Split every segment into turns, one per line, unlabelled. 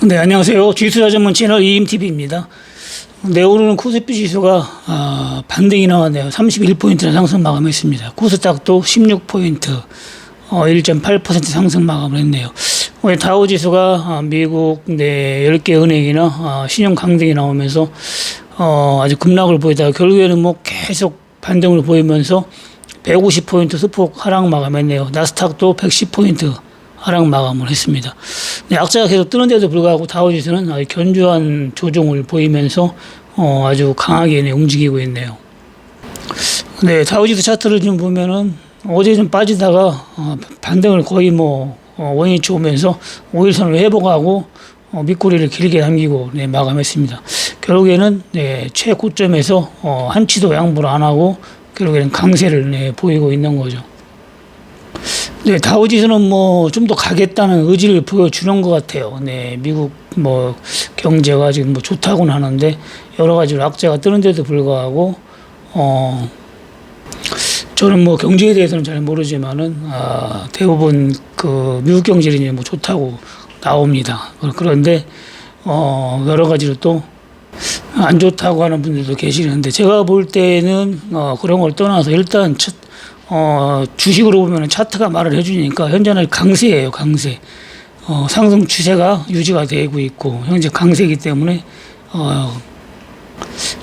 네, 안녕하세요. 주식투자 전문 채널 이임TV입니다. 네, 오늘은 코스피 지수가 반등이 나왔네요. 31포인트나 상승 마감했습니다. 코스닥도 16포인트, 1.8% 상승 마감을 했네요. 오늘 다우 지수가 미국 10개 은행이나 신용 강등이 나오면서 아주 급락을 보이다가 결국에는 뭐 계속 반등을 보이면서 150포인트 소폭 하락 마감했네요. 나스닥도 110포인트 하락 마감을 했습니다. 네, 악재가 계속 뜨는데도 불구하고 다우지수는 아주 견조한 조정을 보이면서 아주 강하게 움직이고 있네요. 네, 다우지수 차트를 좀 보면은 어제 좀 빠지다가 반등을 거의 원위치 오면서 5일선을 회복하고 밑꼬리를 길게 남기고 마감했습니다. 결국에는 최고점에서 한치도 양보를 안 하고 결국에는 강세를 보이고 있는 거죠. 네, 다우지수는 좀 더 가겠다는 의지를 보여주는 것 같아요. 네, 미국 경제가 지금 좋다고는 하는데 여러 가지로 악재가 뜨는데도 불구하고 저는 경제에 대해서는 잘 모르지만은 대부분 미국 경제는 좋다고 나옵니다. 그런데 여러 가지로 또 안 좋다고 하는 분들도 계시는데 제가 볼 때는 그런 걸 떠나서 일단 주식으로 보면 차트가 말을 해주니까 현재는 강세예요, 강세. 상승 추세가 유지가 되고 있고, 현재 강세이기 때문에,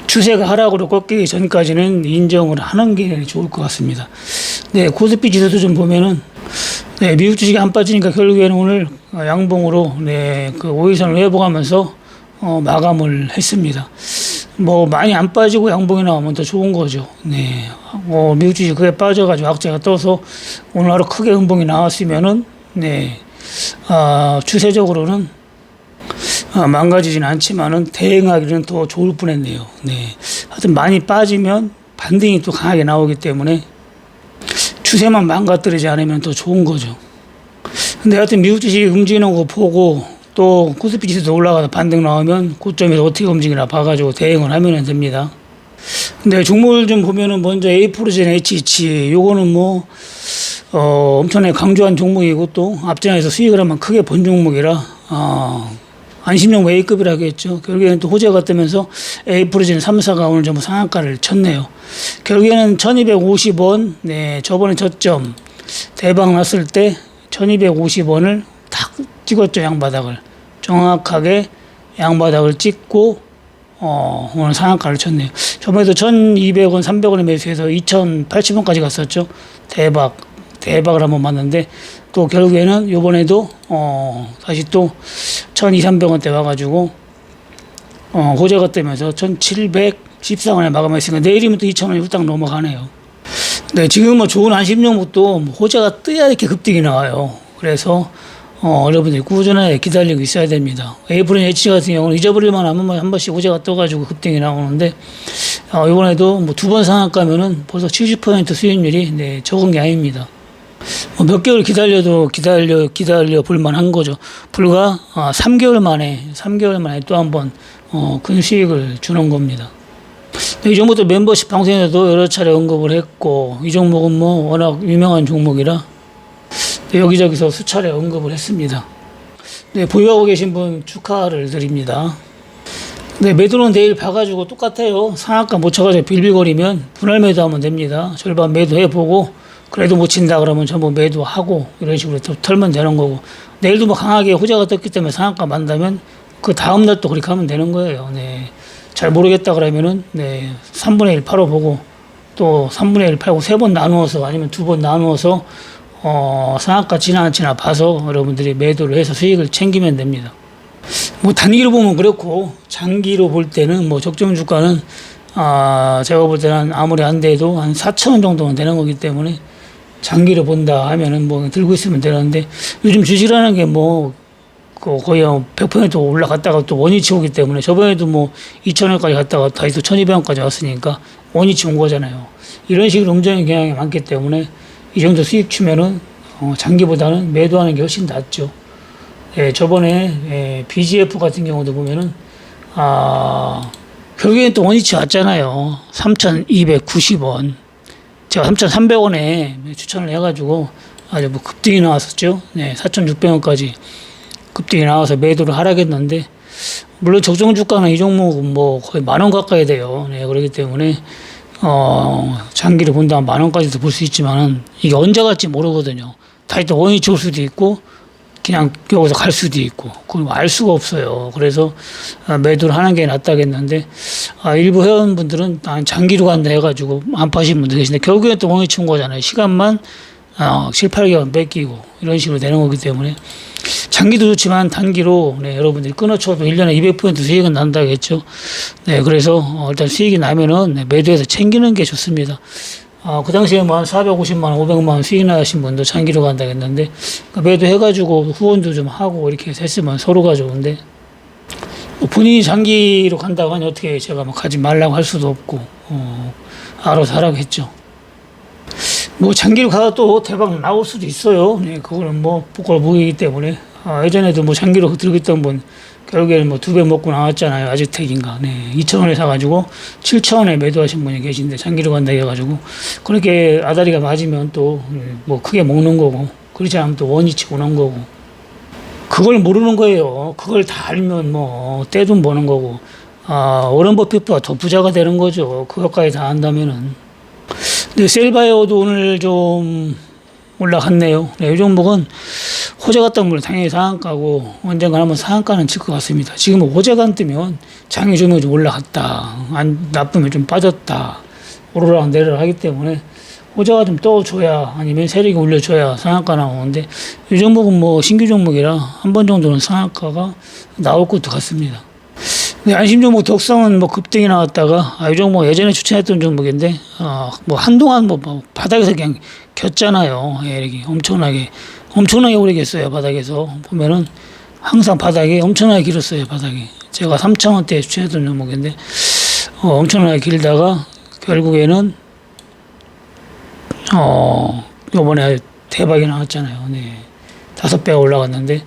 추세가 하락으로 꺾이기 전까지는 인정을 하는 게 좋을 것 같습니다. 네, 코스피 지수도 좀 보면은, 네, 미국 주식이 안 빠지니까 결국에는 오늘 양봉으로, 그 5일선을 회복하면서, 마감을 했습니다. 많이 안 빠지고 양봉이 나오면 더 좋은 거죠. 네. 미국 주식 그게 빠져가지고 악재가 떠서 오늘 하루 크게 음봉이 나왔으면은, 추세적으로는, 망가지진 않지만은 대응하기는 더 좋을 뻔 했네요. 네. 하여튼 많이 빠지면 반등이 또 강하게 나오기 때문에 추세만 망가뜨리지 않으면 더 좋은 거죠. 근데 하여튼 미국 주식이 움직이는 거 보고 또 코스피 지수도 올라가서 반등 나오면 고점에서 어떻게 움직이나 봐가지고 대응을 하면 됩니다. 근데 종목을 좀 보면은 먼저 에이프로젠 HH 요거는 엄청나게 강조한 종목이고 또 앞전에서 수익을 하면 크게 본 종목이라 안심용 A급이라 하겠죠. 결국에는 또 호재가 뜨면서 에이프로젠 3사가 오늘 전부 상한가를 쳤네요. 결국에는 1250원 저번에 저점 대박 났을 때 1250원을 탁 찍었죠. 양바닥을 정확하게 양바닥을 찍고 오늘 상한가를 쳤네요. 저번에도 1200원 300원에 매수해서 2080원까지 갔었죠. 대박을 한번 맞는데 또 결국에는 요번에도 다시 또 1200~300원대 와가지고 호재가 뜨면서 1714원에 마감했으니까 내일이면 또 2000원이 후딱 넘어가네요. 네, 지금 좋은 안심용목도 호재가 떠야 이렇게 급등이 나와요. 그래서 여러분들이 꾸준하게 기다리고 있어야 됩니다. 에이프로젠 H 같은 경우는 잊어버릴만 하면 한 번씩 호재가 떠가지고 급등이 나오는데 이번에도 두 번 상한가면은 벌써 70% 수익률이 적은 게 아닙니다. 몇 개월 기다려 볼만 한 거죠. 불과 3개월 만에 또 한 번 큰 수익을 주는 겁니다. 이 종목도 멤버십 방송에서도 여러 차례 언급을 했고 이 종목은 워낙 유명한 종목이라 여기저기서 수차례 언급을 했습니다. 네, 보유하고 계신 분 축하를 드립니다. 네, 매도는 내일 봐가지고 똑같아요. 상한가 못 쳐가지고 빌빌거리면 분할 매도하면 됩니다. 절반 매도해보고 그래도 못 친다 그러면 전부 매도하고 이런 식으로 털면 되는 거고 내일도 강하게 호재가 떴기 때문에 상한가 만다면 그 다음날 또 그렇게 하면 되는 거예요. 네, 잘 모르겠다 그러면은 3분의 1 팔아보고 또 3분의 1 팔고 3번 나누어서 아니면 2번 나누어서 상한가 지나 안 지나 봐서 여러분들이 매도를 해서 수익을 챙기면 됩니다. 단기로 보면 그렇고 장기로 볼 때는 적정 주가는 제가 볼 때는 아무리 안 돼도 한 4,000원 정도는 되는 거기 때문에 장기로 본다 하면은 들고 있으면 되는데 요즘 주식이라는 게 거의 100% 올라갔다가 또 원위치 오기 때문에 저번에도 2,000원까지 갔다가 다시 또 1,200원까지 왔으니까 원위치 온 거잖아요. 이런 식으로 움직이는 경향이 많기 때문에 이 정도 수익 추면은 장기보다는 매도하는 게 훨씬 낫죠. 저번에 BGF 같은 경우도 보면은 결국엔 또 원위치 왔잖아요. 3,290원. 제가 3,300원에 추천을 해가지고 아주 급등이 나왔었죠. 4,600원까지 급등이 나와서 매도를 하라겠는데, 물론 적정 주가는 이 종목은 뭐 거의 10,000원 가까이 돼요. 네, 그렇기 때문에 장기를 본다면 10,000원까지도 볼 수 있지만은 이게 언제 갈지 모르거든요. 다시 또 원위치 올 수도 있고 그냥 여기서 갈 수도 있고 그걸 알 수가 없어요. 그래서 매도를 하는 게 낫다겠는데, 일부 회원분들은 장기로 간다 해가지고 안 파시는 분들 계신데, 결국엔 또 원위치 온 거잖아요. 시간만 7, 8개월 뺏기고 이런 식으로 되는 거기 때문에 장기도 좋지만 단기로, 네, 여러분들이 끊어쳐도 1년에 200% 수익은 난다겠죠. 네, 그래서 일단 수익이 나면은, 네, 매도해서 챙기는 게 좋습니다. 그 당시에 뭐 한 450만 원, 500만 원 수익 나신 분도 장기로 간다 했는데, 매도해가지고 후원도 좀 하고 이렇게 했으면 서로가 좋은데, 본인이 장기로 간다고 하니 어떻게 제가 뭐 가지 말라고 할 수도 없고, 알아서 하라고 했죠. 뭐 장기로 가도 또 대박 나올 수도 있어요. 네, 그거는 뭐 복골복이기 때문에. 예전에도 뭐 장기로 들고 있던 분 결국에는 뭐 2배 먹고 나왔잖아요. 아즈텍인가. 네, 2,000원에 사가지고 7,000원에 매도하신 분이 계신데, 장기로 간다 해가지고 그렇게 아다리가 맞으면 또 뭐 크게 먹는 거고, 그렇지 않으면 또 원위치 오는 거고, 그걸 모르는 거예요. 그걸 다 알면 뭐 떼돈 버는 거고, 워런 버핏보다 더 부자가 되는 거죠. 그것까지 다 안다면은. 네, 셀바이오도 오늘 좀 올라갔네요. 네, 이 종목은 호재가 뜨면 당연히 상한가고, 언젠가 한번 상한가는 칠 것 같습니다. 지금 호재가 안 뜨면 장이 좀 올라갔다, 안 나쁘면 좀 빠졌다, 오르락 내리락 하기 때문에 호재가 좀 떠줘야, 아니면 세력이 올려줘야 상한가 나오는데, 이 종목은 뭐 신규 종목이라 한 번 정도는 상한가가 나올 것도 같습니다. 네, 안심 종목 덕성은 뭐 급등이 나왔다가, 이 종목 예전에 추천했던 종목인데, 뭐 한동안 뭐 바닥에서 그냥 겼잖아요. 예, 이렇게 엄청나게 오래 겼어요. 바닥에서 보면은 항상 바닥에 엄청나게 길었어요. 바닥에. 제가 3,000원대에 추천했던 종목인데, 엄청나게 길다가 결국에는 요번에 대박이 나왔잖아요. 네, 5배가 올라갔는데,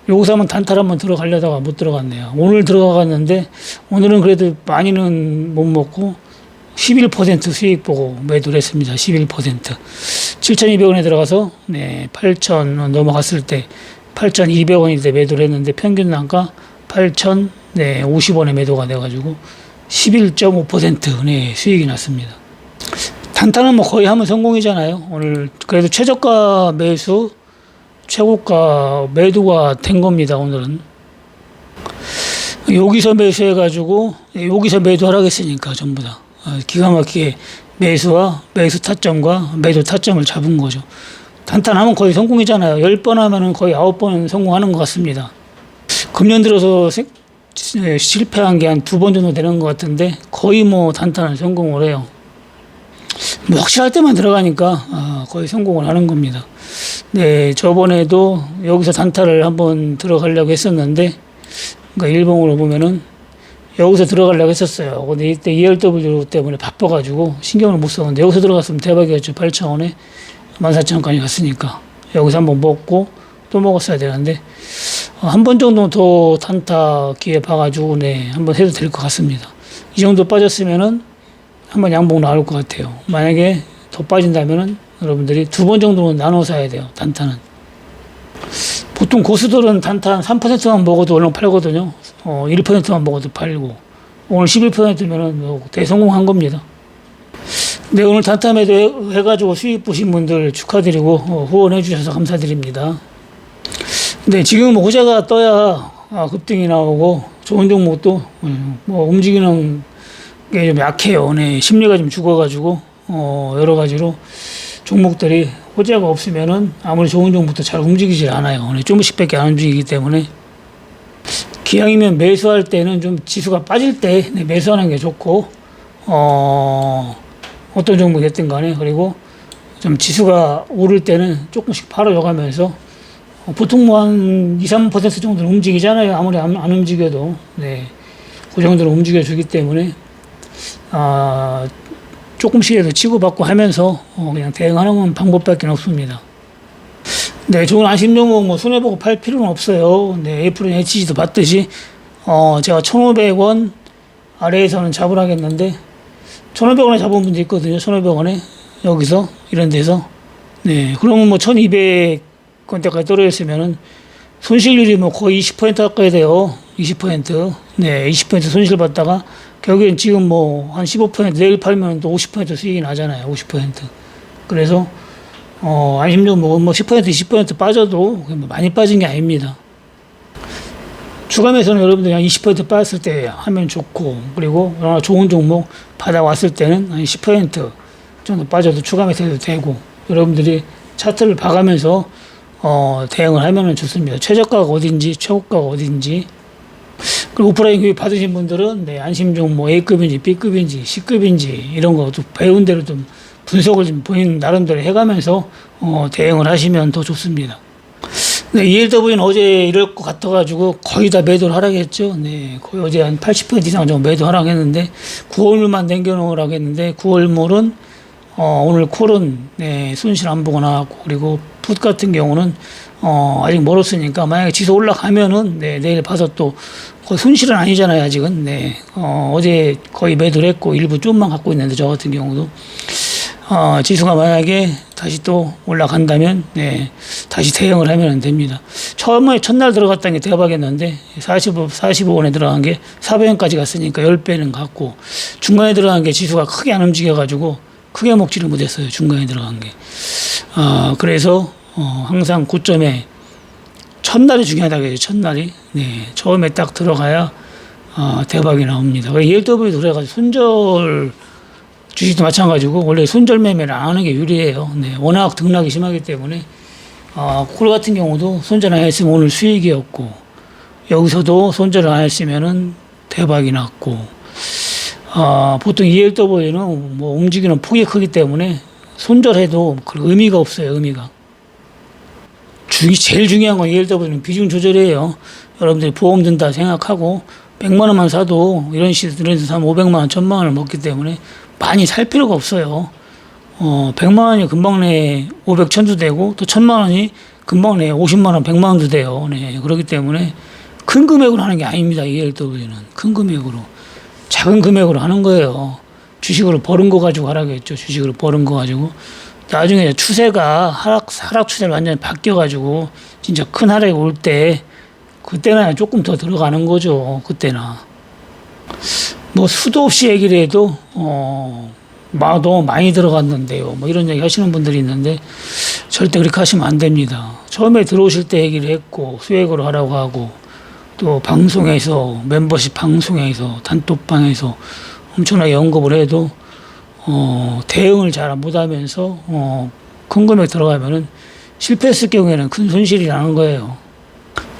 여기서 한번 단타를 한번 들어가려다가 못 들어갔네요. 오늘 들어갔는데, 오늘은 그래도 많이는 못 먹고 11% 수익 보고 매도를 했습니다. 11%. 7,200원에 들어가서, 네, 8,000원 넘어갔을 때 8,200원일 때 매도를 했는데, 평균 단가 8,050원에 매도가 돼가지고 11.5% 네, 수익이 났습니다. 단타는 뭐 거의 하면 성공이잖아요. 오늘 그래도 최저가 매수, 최고가 매도가 된 겁니다. 오늘은 여기서 매수해가지고 여기서 매도하라고 했으니까 전부 다 기가 막히게 매수와 매수 타점과 매도 타점을 잡은 거죠. 단타하면 거의 성공이잖아요. 10번 하면은 거의 9번 성공하는 것 같습니다. 금년 들어서 실패한 게 한 2번 정도 되는 것 같은데, 거의 뭐 단타는 성공을 해요. 뭐 확실할 때만 들어가니까 거의 성공을 하는 겁니다. 네, 저번에도 여기서 단타를 한번 들어가려고 했었는데, 그러니까 일봉으로 보면은 여기서 들어가려고 했었어요. 근데 이때 ERW 때문에 바빠가지고 신경을 못 썼는데, 여기서 들어갔으면 대박이었죠. 8,000원에 14,000원까지 갔으니까 여기서 한번 먹고 또 먹었어야 되는데, 한 번 정도 더 단타 기회 봐가지고, 네, 한번 해도 될 것 같습니다. 이 정도 빠졌으면은 한번 양봉 나올 것 같아요. 만약에 더 빠진다면은 여러분들이 2번 정도는 나눠 사야 돼요. 단타는. 보통 고수들은 단타 한 3%만 먹어도 얼른 팔거든요. 1%만 먹어도 팔고. 오늘 11%면은 대성공한 겁니다. 네, 오늘 단타 매도 해가지고 수익 보신 분들 축하드리고, 후원해 주셔서 감사드립니다. 네, 지금 호재가 떠야 급등이 나오고, 좋은 종목도 뭐 움직이는 게 좀 약해요. 네, 심리가 좀 죽어가지고, 여러 가지로 종목들이 호재가 없으면은 아무리 좋은 종목도 잘 움직이질 않아요. 네, 조금씩밖에 안 움직이기 때문에, 기왕이면 매수할 때는 좀 지수가 빠질 때, 네, 매수하는 게 좋고, 어떤 종목이 됐든 간에, 그리고 좀 지수가 오를 때는 조금씩 팔아줘가면서, 보통 뭐 한 2, 3% 정도는 움직이잖아요. 아무리 안 움직여도. 네, 그 정도로 움직여주기 때문에, 조금씩이라도 치고받고 하면서 그냥 대응하는 방법밖에 없습니다. 네, 좋은 안심 종목 뭐 손해보고 팔 필요는 없어요. 네, 애플은 HG도 봤듯이 제가 1,500원 아래에서는 잡으라겠는데, 1,500원에 잡은 분도 있거든요. 1,500원에 여기서 이런 데서. 네, 그러면 뭐 1,200 원대까지 떨어졌으면은 손실률이 뭐 거의 20% 가까이 돼요. 20%. 네, 20% 손실 봤다가 결국엔 지금 뭐 한 15% 내일 팔면 또 50% 수익이 나잖아요. 50%. 그래서 안심종목은 뭐 10%, 20% 빠져도 많이 빠진 게 아닙니다. 주감에서는 여러분들이 한 20% 빠졌을 때 하면 좋고, 그리고 좋은 종목 받아왔을 때는 한 10% 정도 빠져도 추가매수 해도 되고, 여러분들이 차트를 봐가면서 대응을 하면 좋습니다. 최저가가 어딘지, 최고가가 어딘지. 그리고 오프라인 교육 받으신 분들은 네, 안심종 뭐 A급인지 B급인지 C급인지 이런 거 좀 배운 대로 좀 분석을 좀 본인 나름대로 해가면서 대응을 하시면 더 좋습니다. 네, ELW는 어제 이럴 것 같아가지고 거의 다 매도를 하라겠죠. 네, 거의 어제 한 80% 이상 정도 매도 하라겠는데 9월물만 남겨놓으라고 했는데 9월물은 오늘 콜은 네, 손실 안 보고 나왔고, 그리고 풋 같은 경우는 아직 멀었으니까 만약에 지수 올라가면은 네, 내일 봐서 또 거의 손실은 아니잖아요 아직은. 네, 어제 거의 매도를 했고 일부 좀만 갖고 있는데 저 같은 경우도 지수가 만약에 다시 또 올라간다면 네, 다시 대응을 하면 됩니다. 처음에 첫날 들어갔다는 게 대박이었는데 45원에 들어간 게 400원까지 갔으니까 10배는 갔고, 중간에 들어간 게 지수가 크게 안 움직여가지고 크게 먹지를 못했어요. 중간에 들어간 게. 그래서 항상 고점에 첫날이 중요하다고 해요. 첫날이. 네, 처음에 딱 들어가야 대박이 나옵니다. ELW도 그래가지고 손절 주식도 마찬가지고 원래 손절 매매를 안 하는 게 유리해요. 네, 워낙 등락이 심하기 때문에 콜 같은 경우도 손절 안 했으면 오늘 수익이었고, 여기서도 손절을 안 했으면은 대박이 났고, 보통 ELW는 뭐 움직이는 폭이 크기 때문에 손절해도 그 의미가 없어요. 의미가. 제일 중요한 건 ELW는 비중 조절이에요. 여러분들이 보험 든다 생각하고 100만 원만 사도 이런 식으로 사면 500만 원, 1000만 원을 먹기 때문에 많이 살 필요가 없어요. 100만 원이 금방 내에 500, 1000도 되고, 또 1000만 원이 금방 내에 50만 원, 100만 원도 돼요. 네, 그렇기 때문에 큰 금액으로 하는 게 아닙니다. ELW는 큰 금액으로. 작은 금액으로 하는 거예요. 주식으로 버는 거 가지고 하라겠죠. 주식으로 버는 거 가지고. 나중에 추세가 하락 추세를 완전히 바뀌어가지고 진짜 큰 하락이 올 때 그때나 조금 더 들어가는 거죠. 그때나. 뭐 수도 없이 얘기를 해도 너무 많이 들어갔는데요. 뭐 이런 얘기 하시는 분들이 있는데 절대 그렇게 하시면 안 됩니다. 처음에 들어오실 때 얘기를 했고 수액으로 하라고 하고, 또 방송에서 멤버십 방송에서 단톡방에서 엄청나게 언급을 해도 대응을 잘 못하면서 큰 금액 들어가면은 실패했을 경우에는 큰 손실이 나는 거예요.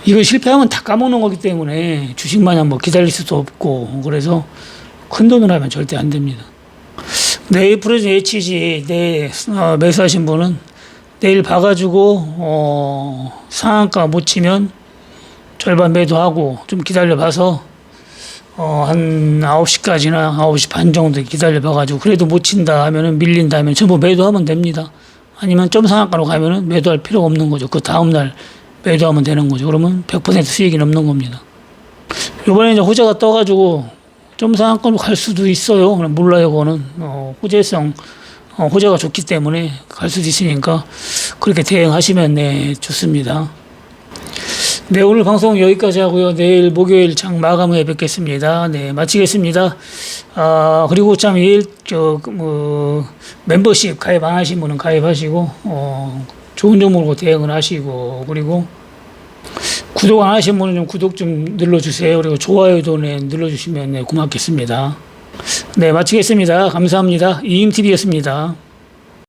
이거 실패하면 다 까먹는 거기 때문에 주식 마냥 뭐 기다릴 수도 없고, 그래서 큰 돈을 하면 절대 안 됩니다. 내일 프로젝트 HG 매수하신 분은 내일 봐가지고 상한가 못 치면 절반 매도하고 좀 기다려 봐서 한 9시까지나 9시 반 정도 기다려 봐가지고 그래도 못 친다 하면은 밀린다 하면 전부 매도하면 됩니다. 아니면 점 상한가로 가면은 매도할 필요가 없는 거죠. 그 다음날 매도하면 되는 거죠. 그러면 100% 수익이 넘는 겁니다. 이번에 이제 호재가 떠가지고 점 상한가로 갈 수도 있어요. 몰라요, 그거는. 호재가 좋기 때문에 갈 수도 있으니까 그렇게 대응하시면 네, 좋습니다. 네, 오늘 방송 여기까지 하고요. 내일 목요일 장 마감 후에 뵙겠습니다. 네, 마치겠습니다. 그리고 참, 멤버십 가입 안 하신 분은 가입하시고, 좋은 종목으로 대응을 하시고, 그리고 구독 안 하신 분은 좀 구독 좀 눌러주세요. 그리고 좋아요도 눌러주시면 네, 고맙겠습니다. 네, 마치겠습니다. 감사합니다. 이임TV였습니다.